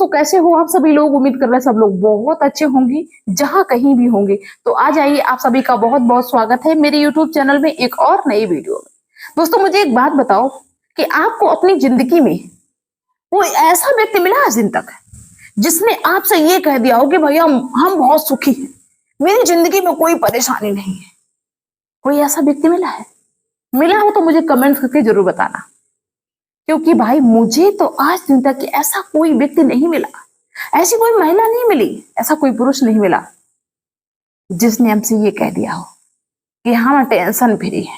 दोस्तों, कैसे हो आप सभी लोग? उम्मीद कर रहे हैं सब लोग बहुत अच्छे होंगे जहां कहीं भी होंगे। तो आज आइए, आप सभी का बहुत बहुत स्वागत है मेरे यूट्यूब चैनल में एक और नई वीडियो में। दोस्तों, मुझे एक बात बताओ कि आपको अपनी जिंदगी में कोई ऐसा व्यक्ति मिला आज दिन तक जिसने आपसे ये कह दिया हो कि भैया हम बहुत सुखी हैं, मेरी जिंदगी में कोई परेशानी नहीं है? कोई ऐसा व्यक्ति मिला है? मिला हो तो मुझे कमेंट करके जरूर बताना, क्योंकि भाई मुझे तो आज दिन तक ऐसा कोई व्यक्ति नहीं मिला, ऐसी कोई महिला नहीं मिली, ऐसा कोई पुरुष नहीं मिला जिसने हमसे ये कह दिया हो कि हम टेंशन फ्री है,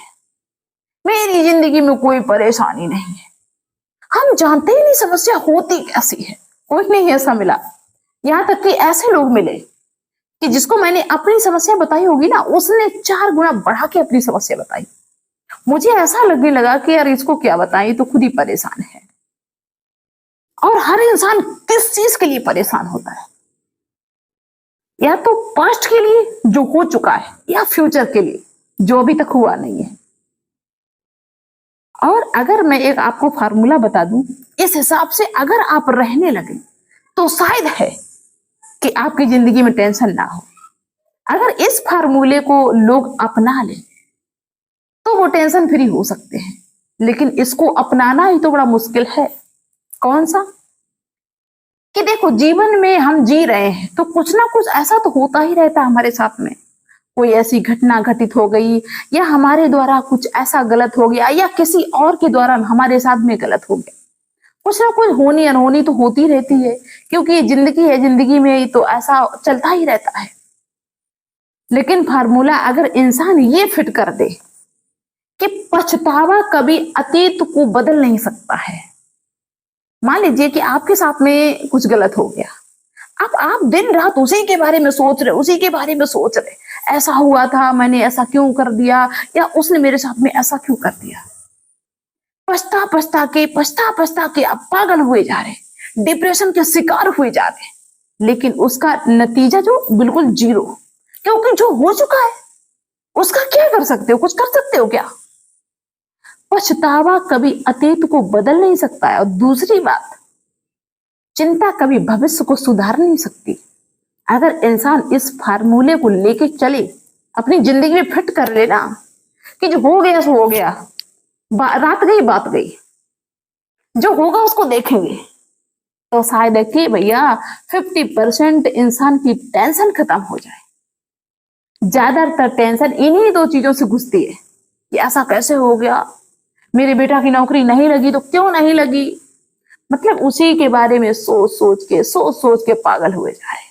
मेरी जिंदगी में कोई परेशानी नहीं है। हम जानते ही नहीं समस्या होती कैसी है, कोई नहीं ऐसा मिला। यहाँ तक कि ऐसे लोग मिले कि जिसको मैंने अपनी समस्या बताई होगी ना, उसने 4 गुना बढ़ा के अपनी समस्या बताई। मुझे ऐसा लगने लगा कि यार इसको क्या बताएं, तो खुद ही परेशान है। और हर इंसान किस चीज के लिए परेशान होता है? या तो पास्ट के लिए जो हो चुका है, या फ्यूचर के लिए जो अभी तक हुआ नहीं है। और अगर मैं एक आपको फार्मूला बता दूं, इस हिसाब से अगर आप रहने लगे तो शायद है कि आपकी जिंदगी में टेंशन ना हो। अगर इस फार्मूले को लोग अपना लें तो वो टेंशन फ्री हो सकते हैं, लेकिन इसको अपनाना ही तो बड़ा मुश्किल है। कौन सा? कि देखो, जीवन में हम जी रहे हैं तो कुछ ना कुछ ऐसा तो होता ही रहता है हमारे साथ में। कोई ऐसी घटना घटित हो गई, या हमारे द्वारा कुछ ऐसा गलत हो गया, या किसी और के द्वारा हमारे साथ में गलत हो गया। कुछ ना कुछ होनी अनहोनी तो होती रहती है, क्योंकि ये जिंदगी है, जिंदगी में तो ऐसा चलता ही रहता है। लेकिन फार्मूला अगर इंसान ये फिट कर दे कि पछतावा कभी अतीत को बदल नहीं सकता है। मान लीजिए कि आपके साथ में कुछ गलत हो गया, अब आप दिन रात उसी के बारे में सोच रहे, उसी के बारे में सोच रहे, ऐसा हुआ था, मैंने ऐसा क्यों कर दिया, या उसने मेरे साथ में ऐसा क्यों कर दिया। पछता पछता के आप पागल हुए जा रहे, डिप्रेशन के शिकार हुए जा रहे, लेकिन उसका नतीजा जो बिल्कुल जीरो, क्योंकि जो हो चुका है उसका क्या कर सकते हो? कुछ कर सकते हो क्या? पछतावा कभी अतीत को बदल नहीं सकता है। और दूसरी बात, चिंता कभी भविष्य को सुधार नहीं सकती। अगर इंसान इस फार्मूले को लेके चले, अपनी जिंदगी में फिट कर लेना कि जो हो गया सो हो गया, रात गई बात गई, जो होगा उसको देखेंगे, तो शायद है कि भैया 50% इंसान की टेंशन खत्म हो जाए। ज्यादातर टेंशन इन्हीं 2 चीजों से घुसती है कि ऐसा कैसे हो गया, मेरे बेटा की नौकरी नहीं लगी तो क्यों नहीं लगी। मतलब उसी के बारे में सोच सोच के पागल हुए जा रहे।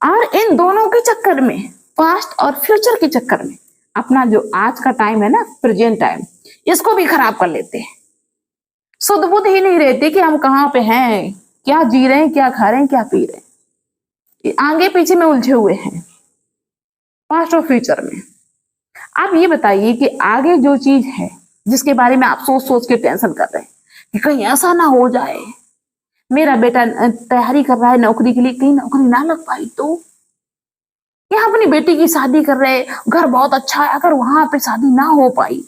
और इन दोनों के चक्कर में, पास्ट और फ्यूचर के चक्कर में, अपना जो आज का टाइम है ना, प्रेजेंट टाइम, इसको भी खराब कर लेते हैं। शुद्ध बुद्ध ही नहीं रहते कि हम कहाँ पे हैं, क्या जी रहे हैं, क्या खा रहे हैं, क्या पी रहे हैं। आगे पीछे में उलझे हुए हैं, पास्ट और फ्यूचर में। आप ये बताइए कि आगे जो चीज है जिसके बारे में आप सोच के टेंशन कर रहे हैं कि कहीं ऐसा ना हो जाए, मेरा बेटा तैयारी कर रहा है नौकरी के लिए, कहीं नौकरी ना लग पाई तो, या अपनी बेटी की शादी कर रहे, घर बहुत अच्छा है, अगर वहां पे शादी ना हो पाई,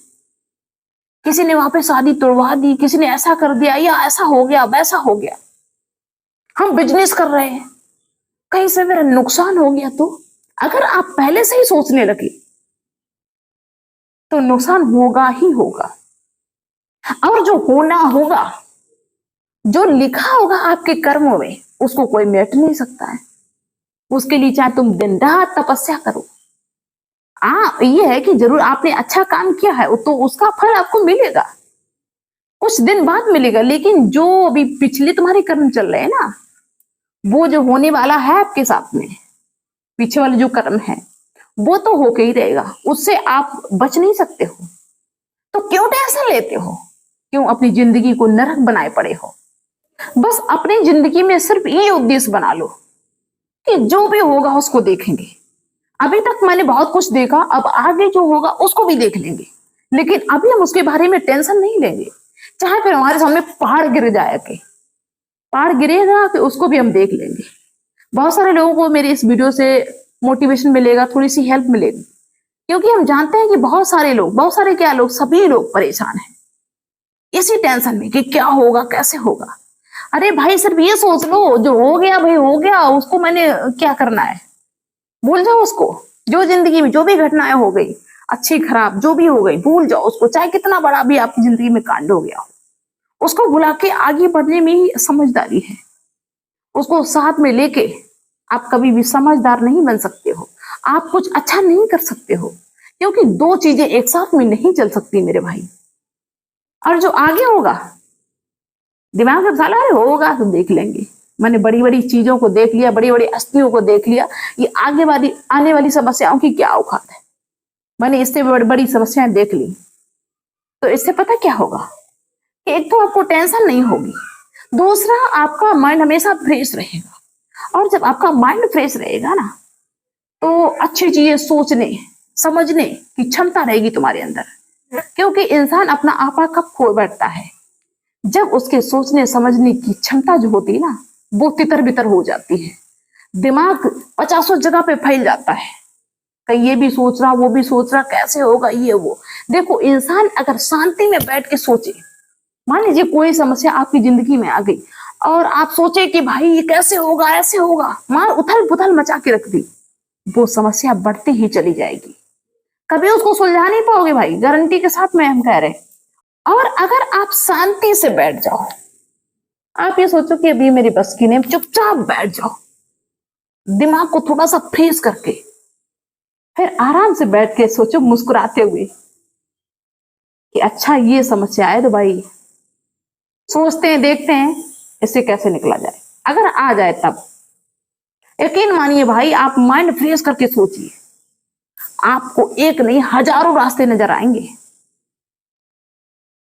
किसी ने वहां पे शादी तोड़वा दी, किसी ने ऐसा कर दिया, या ऐसा हो गया वैसा हो गया। हम बिजनेस कर रहे हैं, कहीं से मेरा नुकसान हो गया तो। अगर आप पहले से ही सोचने लगे तो नुकसान होगा ही होगा। और जो होना होगा, जो लिखा होगा आपके कर्मों में, उसको कोई मिट नहीं सकता है। उसके लिए चाहे तुम दिन रात तपस्या करो, ये है कि जरूर आपने अच्छा काम किया है तो उसका फल आपको मिलेगा, कुछ दिन बाद मिलेगा। लेकिन जो अभी पिछले तुम्हारे कर्म चल रहे हैं ना, वो जो होने वाला है आपके साथ में, पीछे वाले जो कर्म है, वो तो होके ही रहेगा, उससे आप बच नहीं सकते हो। तो क्यों टेंशन लेते हो? क्यों अपनी जिंदगी को नरक बनाए पड़े हो? बस अपनी जिंदगी में सिर्फ ये उद्देश्य बना लो कि जो भी होगा उसको देखेंगे। अभी तक मैंने बहुत कुछ देखा, अब आगे जो होगा उसको भी देख लेंगे, लेकिन अभी हम उसके बारे में टेंशन नहीं लेंगे। चाहे फिर हमारे सामने पहाड़ गिर जाए, के पहाड़ गिरेगा कि उसको भी हम देख लेंगे। बहुत सारे लोगों को मेरी इस वीडियो से मोटिवेशन मिलेगा, थोड़ी सी हेल्प मिलेगी, क्योंकि हम जानते हैं कि बहुत सारे लोग, सभी लोग परेशान हैं इसी टेंशन में कि क्या होगा, कैसे होगा। अरे भाई सिर्फ ये सोच लो, जो हो गया भाई हो गया, उसको मैंने क्या करना है, भूल जाओ उसको। जो जिंदगी में जो भी घटनाएं हो गई, अच्छी खराब जो भी हो गई, भूल जाओ उसको, चाहे कितना बड़ा भी आपकी जिंदगी में कांड हो गया हो। उसको भुला के आगे बढ़ने में ही समझदारी है। उसको साथ में लेके आप कभी भी समझदार नहीं बन सकते हो, आप कुछ अच्छा नहीं कर सकते हो, क्योंकि दो चीजें एक साथ में नहीं चल सकती मेरे भाई। और जो आगे होगा, दिमाग में साला अरे होगा तो देख लेंगे। मैंने बड़ी बड़ी चीजों को देख लिया, बड़ी बड़ी हस्तियों को देख लिया, ये आगे वाली आने वाली समस्याओं की क्या औकात है। मैंने इससे बड़ी बड़ी समस्याएं देख ली, तो इससे पता क्या होगा कि एक तो आपको टेंशन नहीं होगी, दूसरा आपका माइंड हमेशा फ्रेश रहेगा। और जब आपका माइंड फ्रेश रहेगा ना, तो अच्छी चीजें सोचने समझने की क्षमता रहेगी तुम्हारे अंदर। क्योंकि इंसान अपना आपा कब खो बैठता है, जब उसके सोचने समझने की क्षमता जो होती है ना, वो तितर बितर हो जाती है। दिमाग 50 जगह पे फैल जाता है, कहीं ये भी सोच रहा वो भी सोच रहा, कैसे होगा ये वो। देखो इंसान अगर शांति में बैठ के सोचे, मान लीजिए कोई समस्या आपकी जिंदगी में आ गई और आप सोचे कि भाई ये कैसे होगा ऐसे होगा, मार उथल पुथल मचा के रख दी, वो समस्या बढ़ती ही चली जाएगी, कभी उसको सुलझा नहीं पाओगे भाई, गारंटी के साथ में हम कह रहे हैं। और अगर आप शांति से बैठ जाओ, आप ये सोचो कि अभी मेरी बस की नहीं, चुपचाप बैठ जाओ, दिमाग को थोड़ा सा फ्रेश करके, फिर आराम से बैठ के सोचो मुस्कुराते हुए कि अच्छा ये समस्या है तो भाई सोचते हैं देखते हैं इससे कैसे निकला जाए। अगर आ जाए तब यकीन मानिए भाई, आप माइंड फ्रेश करके सोचिए, आपको एक नहीं हजारों रास्ते नजर आएंगे।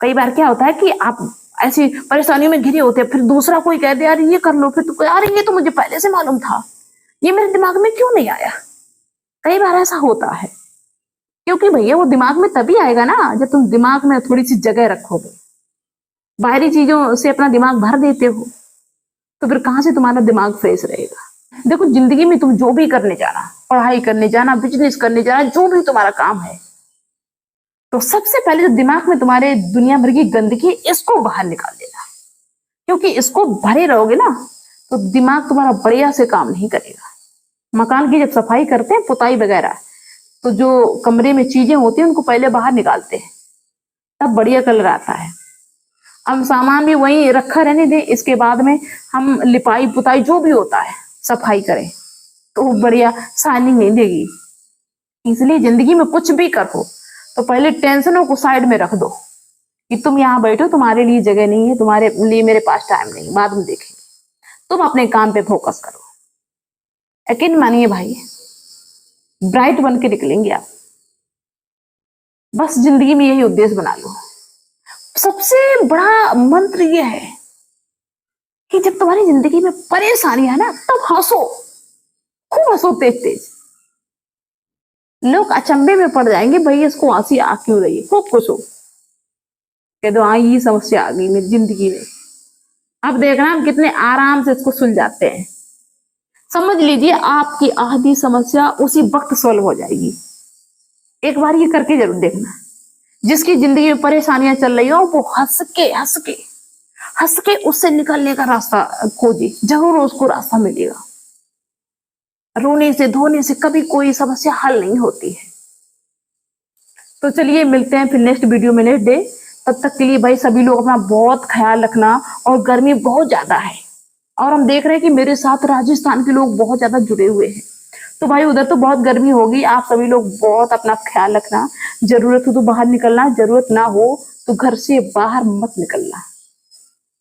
कई बार क्या होता है कि आप ऐसी परेशानियों में घिरे होते हैं, फिर दूसरा कोई कह दे यार ये कर लो, फिर तो यार ये तो मुझे पहले से मालूम था, ये मेरे दिमाग में क्यों नहीं आया। कई बार ऐसा होता है, क्योंकि भैया वो दिमाग में तभी आएगा ना जब तुम दिमाग में थोड़ी सी जगह रखोगे। बाहरी चीजों से अपना दिमाग भर देते हो तो फिर कहां से तुम्हारा दिमाग फ्रेश रहेगा। देखो जिंदगी में तुम जो भी करने जाना, पढ़ाई करने जाना, बिजनेस करने जाना, जो भी तुम्हारा काम है, तो सबसे पहले जो दिमाग में तुम्हारे दुनिया भर की गंदगी है, इसको बाहर निकाल देना। क्योंकि इसको भरे रहोगे ना तो दिमाग तुम्हारा बढ़िया से काम नहीं करेगा। मकान की जब सफाई करते हैं, पुताई वगैरह, तो जो कमरे में चीजें होती हैं उनको पहले बाहर निकालते हैं, तब बढ़िया कलर आता है। अब सामान भी वहीं रखा रहने दें, इसके बाद में हम लिपाई पुताई जो भी होता है सफाई करें तो वो बढ़िया शाइनिंग नहीं देगी। इसलिए जिंदगी में कुछ भी करो तो पहले टेंशनों को साइड में रख दो कि तुम यहाँ बैठो, तुम्हारे लिए जगह नहीं है, तुम्हारे लिए मेरे पास टाइम नहीं, बाद में देखेंगे। तुम अपने काम पे फोकस करो। यकीन मानिए भाई, ब्राइट बन के निकलेंगे आप। बस जिंदगी में यही उद्देश्य बना लो। सबसे बड़ा मंत्र यह है कि जब तुम्हारी जिंदगी में परेशानी है ना, तब हंसो, खूब हंसो, तेज तेज। लोग अचंभे में पड़ जाएंगे, भाई इसको हंसी आ क्यों रही है, खूब खुश हो, कह दो हाँ ये समस्या आ गई मेरी जिंदगी में। अब देखना हम कितने आराम से इसको सुलझाते हैं। समझ लीजिए आपकी आधी समस्या उसी वक्त सॉल्व हो जाएगी। एक बार ये करके जरूर देखना। जिसकी जिंदगी में परेशानियां चल रही हो, वो हंस के उससे निकलने का रास्ता खोजे, जरूर उसको रास्ता मिलेगा। रोने से धोने से कभी कोई समस्या हल नहीं होती है। तो चलिए मिलते हैं फिर नेक्स्ट वीडियो में नेक्स्ट डे। तब तक के लिए भाई सभी लोग अपना बहुत ख्याल रखना। और गर्मी बहुत ज्यादा है, और हम देख रहे हैं कि मेरे साथ राजस्थान के लोग बहुत ज्यादा जुड़े हुए हैं, तो भाई उधर तो बहुत गर्मी होगी। आप सभी लोग बहुत अपना ख्याल रखना। जरूरत हो तो बाहर निकलना, जरूरत ना हो तो घर से बाहर मत निकलना।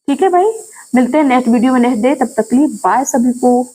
ठीक है भाई, मिलते हैं नेक्स्ट वीडियो में नेक्स्ट डे। तब तक के लिए बाय सभी को।